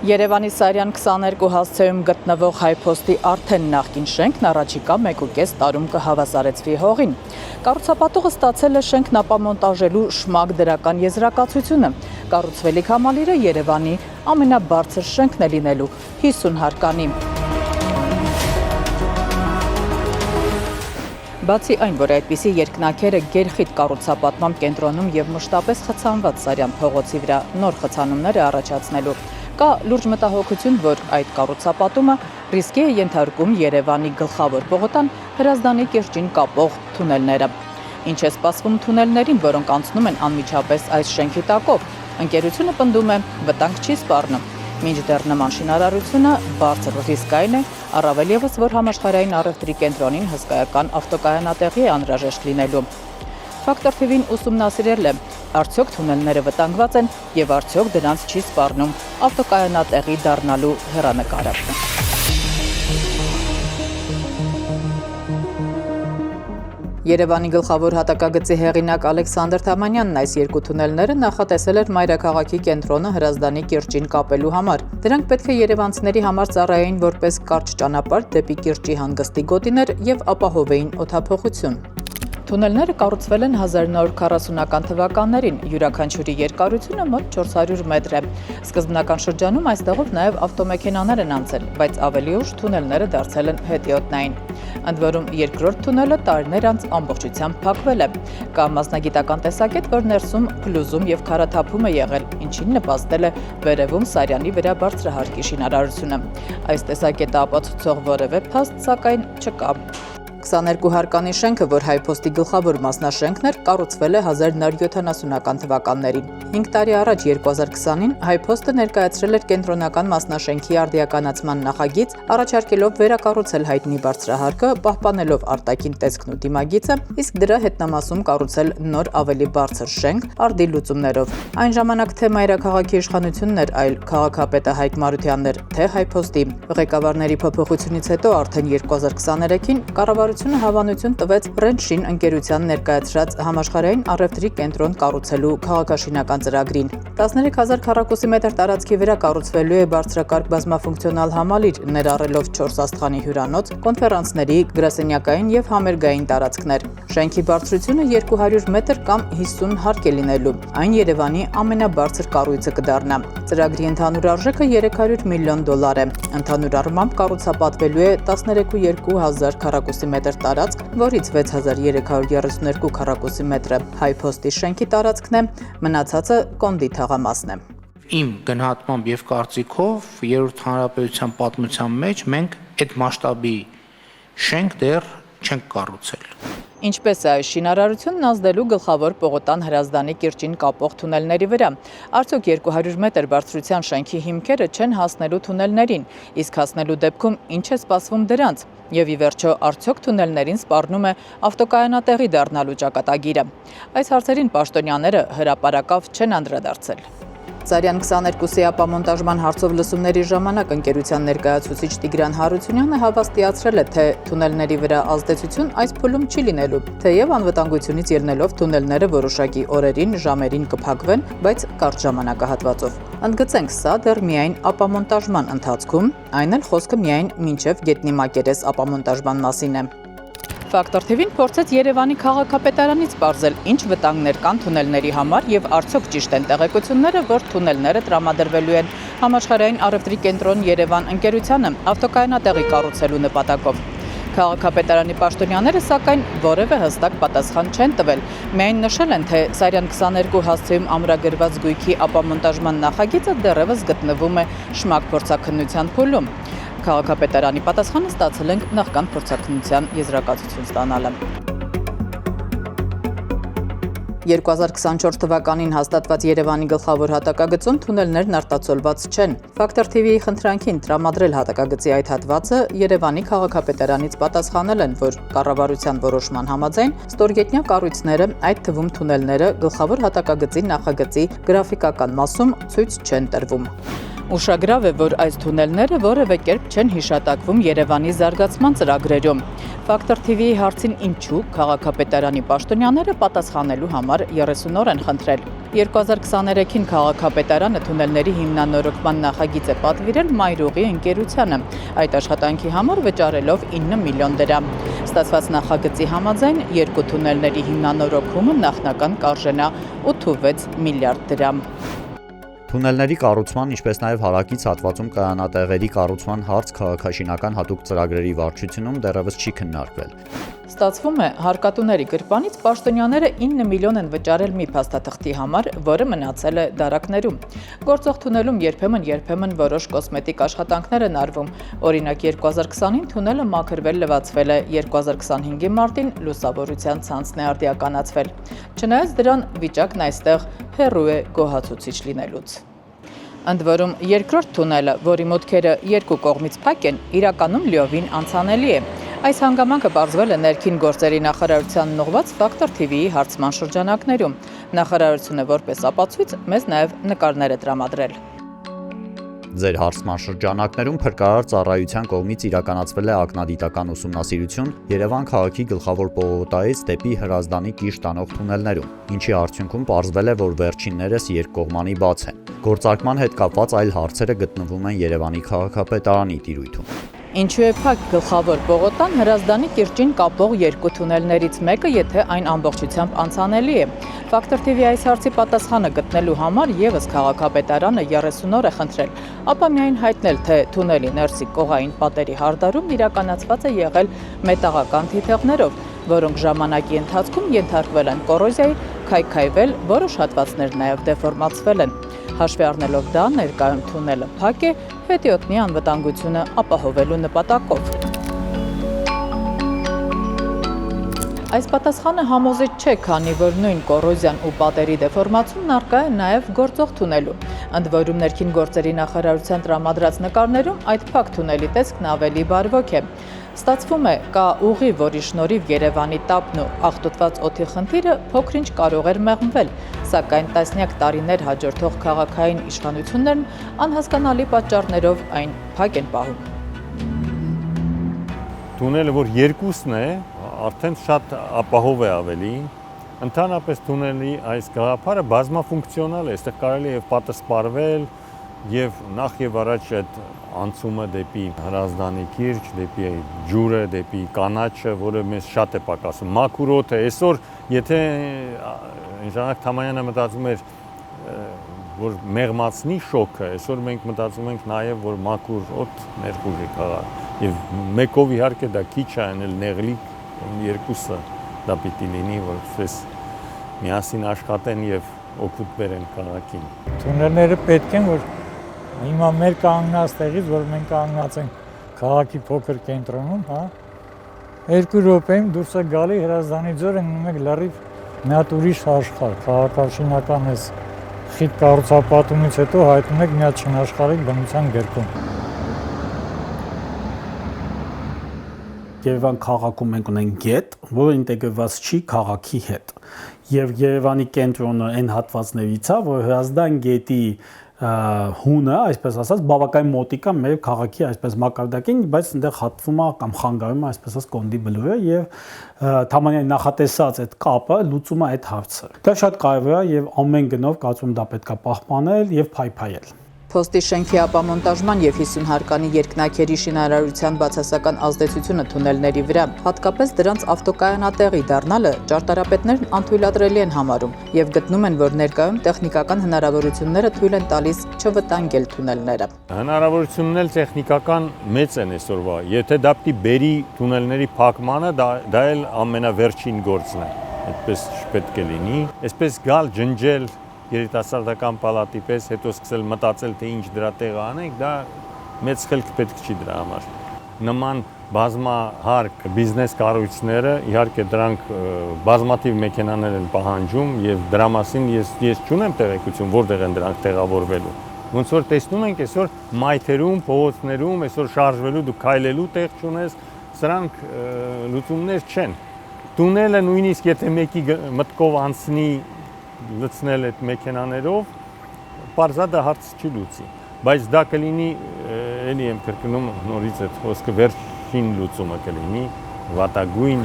Երևանի Սարյան 22 հասցեում գտնվող հայփոստի արդեն նախկին շենքն առաջիկա 1.5 տարում կհավասարեցվի հողին։ Կառուցապատողը ստացել է շենքն ապամոնտաժելու շմագ դրական եզրակացությունը։ Կառուցվելիք համալիրը Երևանի ամենաբարձր շենքն է լինելու 50 հարկանի։ Բացի այն, որ այդպիսի երկնաքերը գերխիտ կառուցապատման կենտրոնում եւ մշտապես խցանված Սարյան փողոցի վրա նոր խցանումներ է առաջացնելու, կա լուրջ մտահոգություն, որ այդ կառուցապատումը ռիսկի է ենթարկում Երևանի գլխավոր պողոտան Հրազդանի կիրճին կապող թունելները։ Ինչ է սպասվում թունելներին, որոնք անցնում են անմիջապես այս շենքի տակով։ Ընկերությունը պնդում է, վտանգ չի սպառնում։ Մինչդեռ նման շինարարությունը բարձր ռիսկային է, առավել ևս, որ համաշխարհային առևտրի կենտրոնին հսկայական ավտոկայանատեղի է անհրաժեշտ լինելու։ Ֆակտոր TV-ն ուսումնասիրել է, արդյոք թունելները վտանգված են եւ արդյոք դրանց չի սպառնում ավտոկայանատեղի դառնալու հեռանկարը։ Երևանի գլխավոր հատակագծի հեղինակ Ալեքսանդր Թամանյանն այս երկու թունելները նախատեսել էր մայրաքաղաքի կենտրոնը Հրազդանի կիրճին կապելու համար։ Դրանք պետք է երևանցիների համար ծառայեին որպես կարճ ճանապարհ դեպի կիրճի հանգստի գոտիներ եւ ապահովեին օդափոխություն։ Թունելները կառուցվել են 1940-ական թվականներին, յուրաքանչյուրի երկարությունը մոտ 400 մետր է։ Սկզբնական շրջանում այստեղով նաև ավտոմեքենաներ են անցել, բայց ավելի ուշ թունելները դարձել են հետիոտնային։ Ընդ որում երկրորդ թունելը տարիներ անց ամբողջությամբ փակվել է։ Կա մասնագիտական տեսակետ, որ ներսում փլուզում եւ քարաթափում է եղել, ինչին նպաստել է վերևում Սարյանի վրա բարձրահարկի շինարարությունը։ Այս տեսակետը ապացուցող որևէ փաստ, սակայն, չկա։ 22 հարկանի շենքը, որ հայփոստի գլխավոր մասնաշենքն էր, կառուցվել է 1970-ական թվականներին։ 5 տարի առաջ 2020-ին հայփոստը ներկայացրել էր կենտրոնական մասնաշենքի արդիականացման նախագիծ, առաջարկելով վերակառուցել հայտնի բարձրահարկը, պահպանելով արտաքին տեսքն ու դիմագիծը, իսկ դրա հետնամասում կառուցել նոր ավելի բարձր շենք արդի լուծումներով։ Այն ժամանակ թե մայրաքաղաքի իշխանությունն էր, այլ քաղաքապետը Հայկ Մարությանն էր, թե հայփոստի։ Ղեկավարների փոփոխությունից հետո արդեն 2023-ին կառավարությունը հավանություն տվեց Ռենշին ընկերության ներկայացրած համաշխարհային առևտրի կենտրոն կառուցելու քաղաքաշինական ծրագրին։ 13000 քառակուսի մետր տարածքի վրա կառուցվելու է բարձրակարգ բազմաֆունկցիոնալ համալիր, ներառելով 4 աստղանի հյուրանոց, կոնֆերանսների, գրասենյակային եւ համերգային տարածքներ։ Շենքի բարձրությունը 200 մետր կամ 50 հարկ է լինելու։ Այն Երևանի ամենաբարձր կառույցը կդառնա։ Ծրագրի ընդհանուր արժեքը $300 միլիոն է։ Ընդհանուր առմամբ կառուցապատվելու է 132,000 քառակուսի մետր տարածք, որից 6332 քառակուսի մետրը հայփոստի շենքի տարածքն է, մնացածը կոնդի թաղամասն է։ Իմ գնահատմամբ եւ կարծիքով երրորդ հանրապետության պատմության մեջ մենք այդ մասշտաբի շենք դեռ չենք կառուցել։ Ինչպես է այս շինարարությունն ազդելու գլխավոր պողոտան Հրազդանի կիրճին կապող թունելների վրա։ Արդյոք 200 մետր բարձրության շենքի հիմքերը չեն հասնելու թունելներին, իսկ հասնելու դեպքում ինչ է սպասվում դրանց։ Եվ ի վերջո արդյոք թունելներին սպառնում է ավտոկայանատեղի դառնալու ճակատագիրը։ Այս հարցերին պաշտոնյաները հրապարակավ չեն անդրադարձել։ Սարյան 22-ի ապամոնտաժման հարցով լսումների ժամանակ ընկերության ներկայացուցիչ Տիգրան Հարությունյանը հավաստիացրել է, թե թունելների վրա ազդեցություն այս փուլում չի լինելու, թեև անվտանգությունից ելնելով թունելները որոշակի օրերին, ժամերին կփակվեն, բայց կարճ ժամանակահատվածով։ Ընդգծենք, սա դեռ միայն ապամոնտաժման ընթացքում, այն էլ խոսքը միայն մինչև գետնի մակերես ապամոնտաժման մասին է։ Ֆակտոր TV-ն փորձեց Երևանի քաղաքապետարանից պարզել, ինչ վտանգներ կան թունելների համար եւ արդյոք ճիշտ են տեղեկությունները, որ թունելները տրամադրվելու են համաշխարհային առևտրի կենտրոն Երևան ընկերությանը ավտոկայանատեղի կառուցելու նպատակով։ Քաղաքապետարանի պաշտոնյաները սակայն որևէ հստակ պատասխան չեն տվել։ Միայն նշել են, թե Սարյան 22 հասցեում ամրագրված գույքի ապամոնտաժման նախագիծը դեռևս գտնվում է շմակ փորձաքննության փուլում։ Քաղաքապետարանի պատասխանը ստացել ենք նախքան փորձաքննության եզրակացություն ստանալը։ 2024 թվականին հաստատված Երևանի գլխավոր հատակագծում թունելներն արտացոլված չեն։ Ֆակտոր TV-ի խնդրանքին տրամադրել հատակագծի այդ հատվածը Երևանի քաղաքապետարանից պատասխանել են, որ կառավարության որոշման համաձայն ստորգետնյա կառույցները, այդ թվում թունելները, գլխավոր հատակագծի նախագծի գրաֆիկական մասում ցույց չեն տրվում։ Ուշագրավ է, որ այս թունելները որևէ կերպ չեն հիշատակվում Երևանի զարգացման ծրագրերում։ Ֆակտոր TV-ի հարցին ինչու քաղաքապետարանի պաշտոնյաները պատասխանելու համար 30 օր են խնդրել։ 2023-ին քաղաքապետարանը թունելների հիմնանորոգման նախագիծ է պատվիրել Մայրուղի ընկերությանը, այդ աշխատանքի համար վճարելով 9 միլիոն դրամ։ Ստացված նախագծի համաձայն երկու թունելների հիմնանորոգումը նախնական կարժենա 8.6 միլիարդ դրամ։ Թունելների կառուցման, ինչպես նաև հարակից հատվածում կայանատեղերի կառուցման հարց քաղաքաշինական հատուկ ծրագրերի վարչությունում դեռևս չի քննարկվել։ Ստացվում է, հարկատուների գրպանից պաշտոնյաները 9 միլիոն են վճարել մի փաստաթղթի համար, որը մնացել է դարակներում։ Գործող թունելում երբեմն որոշ կոսմետիկ աշխատանքներ են արվում։ Օրինակ 2020-ին թունելը մաքրվել լվացվել է, 2025-ի մարտին լուսավորության ցանցն է արդիականացվել։ Չնայած դրան վիճակն այստեղ հեռու է գոհացուցիչ լինելուց։ Ընդ որում երկրորդ թունելը, որի մուտքերը երկու կողմից փակ են, իրականում լիովին անցանելի է։ Այս հանգամանքը պարզվել է ներքին գործերի նախարարությանն ուղղված Ֆակտոր TV-ի հարցման շրջանակներում։ Նախարարությունը որպես ապացույց մեզ նաև նկարներ է տրամադրել։ Ձեր հարցման շրջանակներում փրկարար ծառայության կողմից իրականացվել է ակնադիտական ուսումնասիրություն Երևան քաղաքի գլխավոր պողոտայից դեպի Հրազդանի կիրճ տանող թունելներում, ինչի արդյունքում պարզվել է, որ վերջիններս երկկողմանի բաց են։ Գործարկման հետ կապված այլ հարցերը գտնվում են Երևանի քաղաքապետարանի տիրույթում։ Ինչու է փակ գլխավոր պողոտան Հրազդանի կիրճին կապող երկու թունելներից մեկը, եթե այն ամբողջությամբ անցանելի է։ Ֆակտոր TV-ի այս հարցի պատասխանը գտնելու համար եւս քաղաքապետարանը 30 օր է խնդրել, ապա միայն հայտնել, թե թունելի ներսի կողային պատերի հարդարումն իրականացված է եղել մետաղական թիթեղներով, որոնք ժամանակի ընթացքում ենթարկվել են կոռոզիայի, քայքայվել, որոշ հատվածներ նաև դեֆորմացվել են։ Հաշվի առնելով դա, ներկայում թունելը փակ է հետիոտնի անվտանգությունը ապահովելու նպատակով։ Այս պատասխանը համոզիչ չէ, քանի որ նույն կոռոզիան ու պատերի դեֆորմացումն առկա է նաև գործող թունելում։ Ընդ որում ներքին գործերի նախարարության տրամադրած նկարներում այդ փակ թունելի տեսքն ավելի բարվոք է։ Ստացվում է, կա ուղի, որի շնորհիվ Երևանի տապն ու աղտոտված օդի խնդիրը փոքր-ինչ կարող էր մեղմվել, սակայն տասնյակ տարիներ հաջորդող քաղաքային իշխանություններն անհասկանալի պատճառներով այն փակ են պահում։ Թունելը, որ երկուսն է, արդեն շատ ապահով է ավելի։ Ընդհանրապես թունելի այս գաղափարը բազմաֆունկցիոնալ է, այստեղ կարելի է պատասպարվել եւ նախ եւ առաջ այդ անցումը դեպի Հրազդանի կիրճ, դեպի ջուրը, դեպի կանաչը, որը մեզ շատ է պակասում։ Մաքուր օդը, այսօր եթե Ժանակ Թամանյանը մտածում էր, որ մեղմացնի շոկը, այսօր մենք մտածում ենք նաեւ, որ մաքուր օդ ներխուժի քաղաք։ Եվ մեկով իհարկե դա քիչ է, այնել նեղլիկ, երկուսը դա պիտի լինի, որպես միասին աշխատեն եւ օգուտ բերեն քաղաքին։ Թունելները պետք են, որ հիմա մեր կանգնած տեղից, որ մենք կանգնած ենք քաղաքի փոքր կենտրոնում, հա, 2 րոպեում դուրս է գալի Հրազդանի ձորը, մենք լրիվ մի հատ ուրիշ աշխարհ, քաղաքաշինական էս խիտ կառուցապատումից հետո հայտնում եք մի հատ շնաշխարհիկ բնության գրքում։ Երևան քաղաքում մենք ունենք գետ, որը ինտեգրված չի քաղաքի հետ։ Եվ Երևանի կենտրոնը այն հատվածներից է, որ Հրազդան գետի հունը, այսպես ասած, բավական մոտիկ է մեր քաղաքի այսպես մակարդակին, բայց այնտեղ հատվում է կամ խանգարում է այսպես ասած կոնդի բլուրը եւ Թամանյանի նախատեսած այդ կապը լուծում է այդ հարցը։ Դա շատ կարևոր է եւ ամեն գնով կարծում եմ դա պետք է պահպանել եւ փայփայել։ Փոստի շենքի ապամոնտաժման եւ 50 հարկանի երկնաքերի շինարարության բացասական ազդեցությունը թունելների վրա, հատկապես դրանց ավտոկայանատեղի դառնալը ճարտարապետներն անթույլատրելի են համարում եւ գտնում են, որ ներկայում տեխնիկական հնարավորությունները թույլ են տալիս չվտանգել թունելները։ Հնարավորությունն էլ տեխնիկական մեծ են այսօրվա։ Եթե դա պիտի բերի թունելների փակմանը, դա էլ ամենավերջին գործն է։ Այդպես չպետք է լինի։ Այսպես գալ ջնջել երիտասարդական պալատի պես, հետո սկսել մտածել, թե ինչ դրա տեղը անենք, դա մեծ խելք պետք չի դրա համար։ Նման բազմահարկ բիզնես կառույցները, իհարկե դրանք բազմաթիվ մեքենաներ են պահանջում եւ դրա մասին ես չունեմ տեղեկություն, որտեղ են դրանք տեղավորվելու։ Ոնց որ տեսնում ենք այսօր մայթերում, փողոցներում, այսօր շարժվելու դու քայլելու տեղ չունես, սրանք լուծումներ չեն։ Տունելը նույնիսկ եթե մեկի մտքով անցնի լցնել այդ մեքենաներով, պարզա դա հարց չի լուծի։ բայց դա կլինի էլի եմ կրկնում նորից այդ խոսքը վերջին լուծումը կլինի վատագույն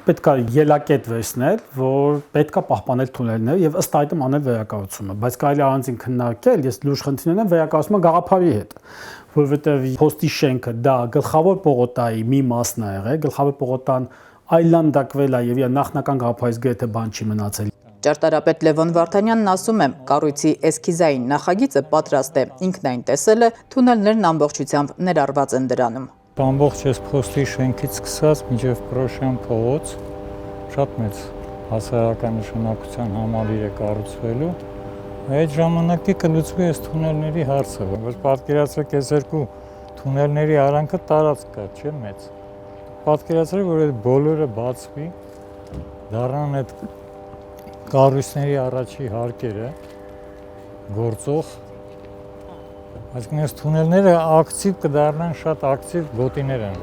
պետք է ելակետ վերցնել, որ պետք է պահպանել թունելները եւ ըստ այդմ անել վերակառուցումը, բայց կարելի է առանձին քննարկել, ես լուրջ խնդիր ունեմ վերակառուցումը գաղափարի հետ, որովհետեւ փոստի շենքը դա գլխավոր պողոտայի մի մասն է եղել, գլխավոր պողոտան այլանդակվել է եւ նախնական գաղափարից գրեթե բան չի մնացել։ Ճարտարապետ Լևոն Վարդանյանն ասում է, կառույցի էսքիզային նախագիծը պատրաստ է, ինքն այն տեսել է, թունելներն ամբողջությամբ ներառված են դրանում։ Ամբողջ այս փոստի շենքից սկսած մինչև Պրոշյան փողոց շատ մեծ հասարակական նշանակության համալիր է կառուցվելու։ Այդ ժամանակի կլուծվի այս թունելների հարցը, որ պատկերացրեք այս երկու թունելների արանքը տարածք կա, չէ՞ մեծ։ Պատկերացրեք, որ այդ բոլորը բացվի, դառնան այդ կառույցների առաջի հարկերը գործող Այսինքն այս թունելները ակտիվ կդառնան, շատ ակտիվ գոտիներ են։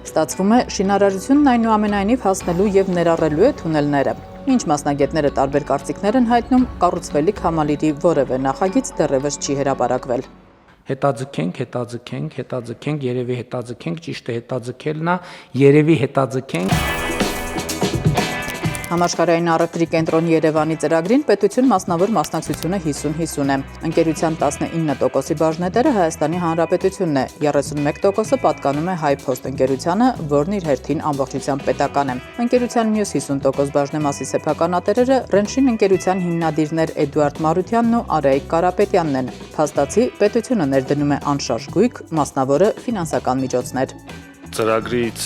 Ստացվում է, շինարարությունն այնուամենայնիվ հասնելու եւ ներառելու է թունելները։ Ինչ մասնագետները տարբեր կարծիքներ են հայտնում, կառուցվելիք համալիրի որևէ նախագիծ դեռևս չի հրապարակվել։ Հետաձգենք, երևի հետաձգենք, ճիշտ է հետաձգելն է, երևի հետաձգենք։ Համաշխարհային առևտրի կենտրոն Երևանի ծրագրին պետություն մասնավոր մասնակցությունը 50-50 է։ Ընկերության 19%-ի բաժնետերը Հայաստանի Հանրապետությունն է, 31%-ը պատկանում է HiPost ընկերությանը, որն իր հերթին ամբողջությամբ պետական է։ Ընկերության մյուս 50% բաժնեմասի սեփականատերերը Ռենշին ընկերության հիմնադիրներ Էդուարդ Մարությանն ու Արայիկ Կարապետյանն են։ Փաստացի պետությունը ներդնում է անշարժ գույք, մասնավորը ֆինանսական միջոցներ։ Ծրագրից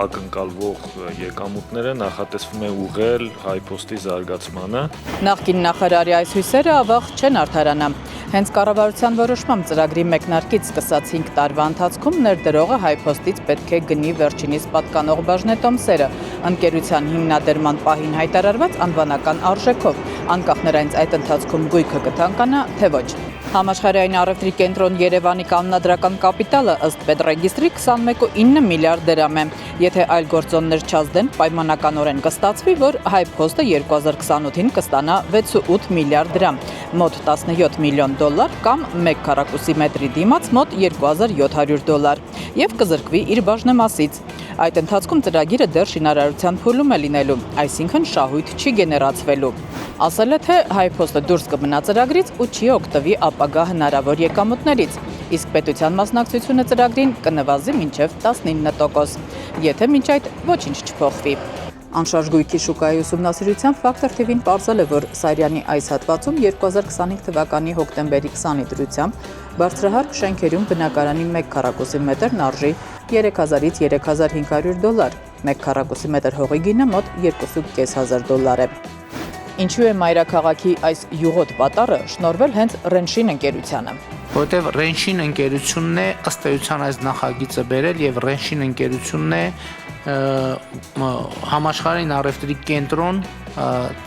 ակնկալվող եկամուտները նախատեսվում է ուղղել HiPost-ի զարգացմանը։ Նախկին նախարարի այս հույսերը ավաղ չեն արդարանա։ Հենց կառավարության որոշմամբ ծրագրի մեկնարկից սկսած 5 տարվա ընթացքում ներդրողը HiPost-ից պետք է գնի վերջինիս պատկանող բաժնետոմսերը, ընկերության հիմնադրման պահին հայտարարված անվանական արժեքով, անկախ նրանից այդ ընթացքում գույքը կթանկանա, թե ոչ։ Համաշխարհային առևտրի կենտրոն Երևանի կանոնադրական կապիտալը ըստ պետռեգիստրի 21.9 միլիարդ դրամ է։ Եթե այլ գործոններ չազդեն, պայմանականորեն կստացվի, որ HiPost-ը 2028-ին կստանա 6.8 միլիարդ դրամ, մոտ 17 միլիոն դոլար կամ 1 քառակուսի մետրի դիմաց մոտ $2700 եւ կզրկվի իր բաժնեմասից։ Այդ ընթացքում ծրագիրը դեռ շինարարության փուլում է լինելու, այսինքն շահույթ չի գեներացվելու։ Ասել է, թե HiPost-ը դուրս կմնա ծրագրից ու չի օգտվի ապագա հնարավոր եկամուտներից, իսկ պետության մասնակցությունը ծրագրին կնվազի մինչև 19%, եթե մինչ այդ ոչինչ չփոխվի։ Անշարժ գույքի շուկայի ուսումնասիրության Factor TV-ն պարզել է, որ Սարյանի այս հատվածում 2025 թվականի հոկտեմբերի 20-ի դրությամբ բարձրահարկ շենքերում բնակարանի 1 քառակուսի մետրն արժի $3000-ից $3500, 1 քառակուսի մետր հողի գինը մոտ $2500 է։ Ինչու է մայրաքաղաքի այս յուղոտ պատառը շնորհվել հենց Ռենշին ընկերությանը։ Որտեվ Ռենշին ընկերությունն է ըստ էության այս նախագիծը բերել եւ Ռենշին ընկերությունն է համաշխարհային առևտրի կենտրոն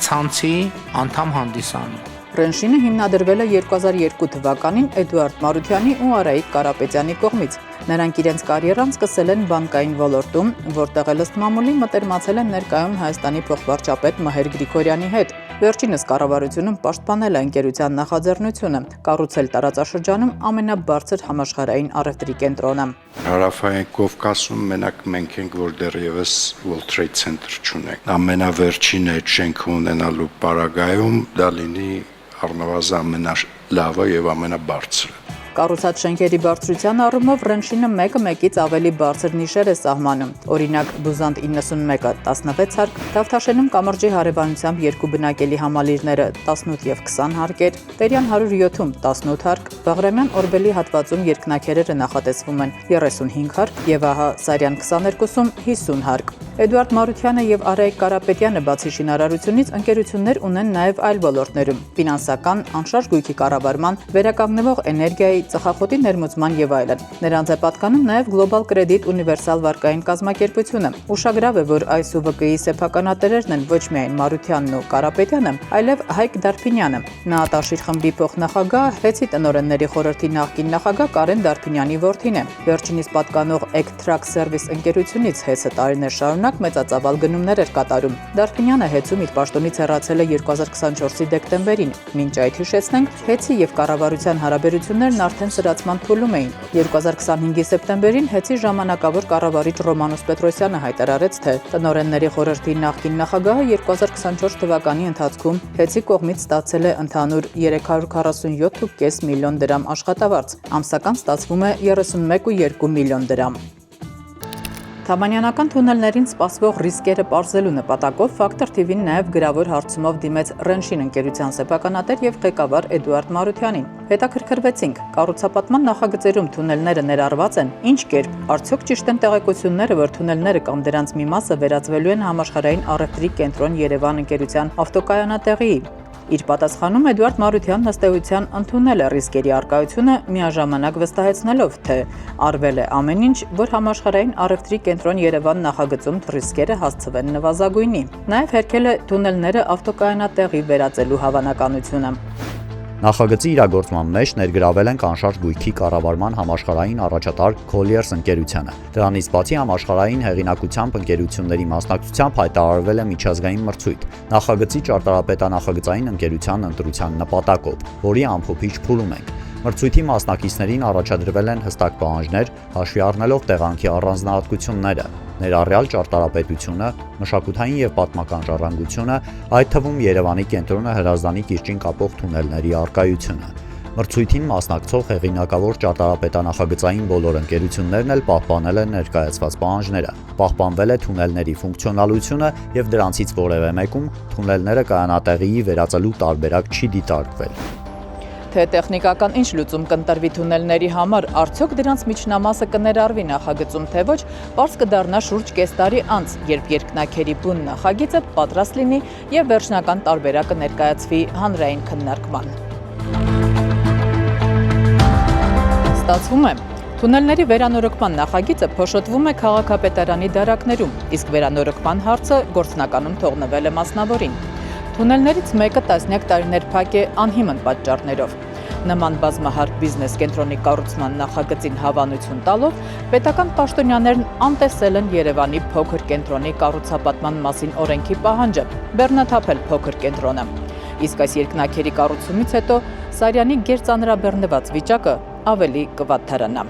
ցանցի անդամ հանդիսանում։ Ռենշինը հիմնադրվել է 2002 թվականին Էդուարդ Մարությանի ու Արայիկ Կարապետյանի կողմից։ Նրանք իրենց կարիերան սկսել են բանկային ոլորտում, որտեղ ըստ մամուլի մտերմացել են ներկայում Հայաստանի փոխվարչապետ Մհեր Գրիգորյանի հետ։ Վերջինս կառավարությունում պաշտպանել է ընկերության նախաձեռնությունը, կառուցել տարածաշրջանում ամենաբարձր համաշխարհային առևտրի կենտրոնը։ Հարավային Կովկասում մենակ մենք ենք, որ դեռևս World Trade Center չունենք։ Ամենավերջինը այդ շենքը ունենալու պարագայում դա լինի առնվազն ամենալավը եւ ամենաբարձրը։ Կառուցած շենքերի բարձրության առումով Ռենշինը մեկը մեկից ավելի բարձր նիշեր է սահմանում։ Օրինակ, Բուզանդ 91-ը 16 հարկ, Դավթաշենում կամրջի հարևանությամբ երկու բնակելի համալիրները 18 եւ 20 հարկեր, Տերյան 107-ում 18 հարկ, Բաղրամյան Օրբելի հատվածում երկնաքերերը նախատեսվում են 35 հարկ եւ ահա Սարյան 22-ում 50 հարկ։ Էդուարդ Մարությանը եւ Արայիկ Կարապետյանը բացի շինարարությունից ընկերություններ ունեն նաեւ այլ ոլորտներում՝ ֆինանսական, անշարժ գույքի կառավարման, վերականգնվող էներգիայի, ծխախոտի ներմուծման եւ այլն։ Նրանց է պատկանում նաեւ Global Credit Universal վարկային կազմակերպությունը։ Ուշագրավ է, որ այս ՈՒՎԿ-ի սեփականատերերն են ոչ միայն Մարությանն ու Կարապետյանը, այլև Հայկ Դարփինյանը։ ՆԱՏԱ Աշիր խմբի փոխնախագահ, ՀԵՑ-ի տնօրենների խորհրդի նախկին նախագահ Կարեն Դարփինյանի որդին է։ Վերջինիս պատկանող Ectrack Service ընկերությունից ՀԵՑ-ը տարիներ շարունակ մեծածավալ գնումներ էր կատարում։ Դարփինյանը ՀԵՑ-ում իր պաշտոնից հեռացել է 2024-ի դեկտեմբերին։ Մինչ այդ հիշեցնենք, ՀԵՑ-ի եւ կառավարության հարաբերություններն արդեն սրացման փուլում էին։ 2025-ի սեպտեմբերին ՀԵՑ-ի ժամանակավոր կառավարիչ Ռոմանոս Պետրոսյանը հայտարարեց, թե տնօրենների խորհրդի նախկին նախագահը 2024 թվականի ընթացքում ՀԵՑ-ի կողմից ստացել է ընդհանուր 347.5 միլիոն դրամ աշխատավարձ, ամսական ստացվում է 31.2 միլիոն դրամ։ Թամանյանական թունելներին սպասվող ռիսկերը պարզելու նպատակով Factor TV-ն նաև գրավոր հարցումով դիմեց Renshin ընկերության սեփականատեր եւ ղեկավար Էդուարդ Մարությանին։ Հետաքրքրվեցինք, կառուցապատման նախագծերում թունելները ներառված են, ինչ կերպ, արդյոք ճիշտ են տեղեկությունները, որ թունելները կամ դրանց մի մասը վերածվելու են համաշխարհային առևտրի կենտրոն Երևան ընկերության ավտոկայանատեղիի։ Իր պատասխանում Էդուարդ Մարությանն ըստ էության ընդունել է ռիսկերի առկայությունը, միաժամանակ վստահեցնելով, թե արվել է ամեն ինչ, որ համաշխարհային առևտրի կենտրոն Երևան նախագծում ռիսկերը հասցվեն նվազագույնի։ Նաև հերքել է թունելները ավտոկայանատեղի վերածելու հավանականությունը։ Նախագծի իրագործման մեջ ներգրավել են կանշարժ գույքի կառավարման համաշխարհային առաջատար Colliers ընկերությանը։ Դրանից բացի համաշխարհային հեղինակությամբ ընկերությունների մասնակցությամբ հայտարարվել է միջազգային մրցույթ նախագծի ճարտարապետանախագծային ընկերության ընտրության նպատակով, որի ամփոփիչ փուլում ենք։ Մրցույթի մասնակիցներին առաջադրվել են հստակ պահանջներ, հաշվի առնելով տեղանքի առանձնահատկությունները, ներառյալ ճարտարապետությունը, մշակութային եւ պատմական ժառանգությունը, այդ թվում Երևանի կենտրոնը Հրազդանի կիրճին կապող թունելների առկայությունը։ Մրցույթին մասնակցող հեղինակավոր ճարտարապետանախագծային բոլոր ընկերություններն էլ պահպանել են ներկայացված պահանջները։ Պահպանվել է թունելների ֆունկցիոնալությունը եւ դրանցից որևէ մեկում թունելները կայանատեղիի վերածելու տարբերակ չի դիտարկվել։ Թե տեխնիկական ինչ լուծում կընտրվի թունելների համար, արդյոք դրանց միջնամասը կներառվի նախագծում, թե ոչ, պարզ կդառնա շուրջ կես տարի անց, երբ երկնաքերի բուն նախագիծը պատրաստ լինի եւ վերջնական տարբերակը ներկայացվի հանրային քննարկման։ Ստացվում է, թունելների վերանորոգման նախագիծը փոշոտվում է քաղաքապետարանի դարակներում, իսկ վերանորոգման հարցը գործնականում թողնվել է մասնավորին։ Թունելներից մեկը տասնյակ տարիներ փակ է անհիմն պատճառներով։ Նման բազմահարկ բիզնես կենտրոնի կառուցման նախագծին հավանություն տալով, պետական պաշտոնյաներն անտեսել են Երևանի փոքր կենտրոնի կառուցապատման մասին օրենքի պահանջը, բեռնաթափել փոքր կենտրոնը։ Իսկ այս երկնաքերի կառուցումից հետո Սարյանի գերծանրաբեռնված վիճակը ավելի կվատթարանա։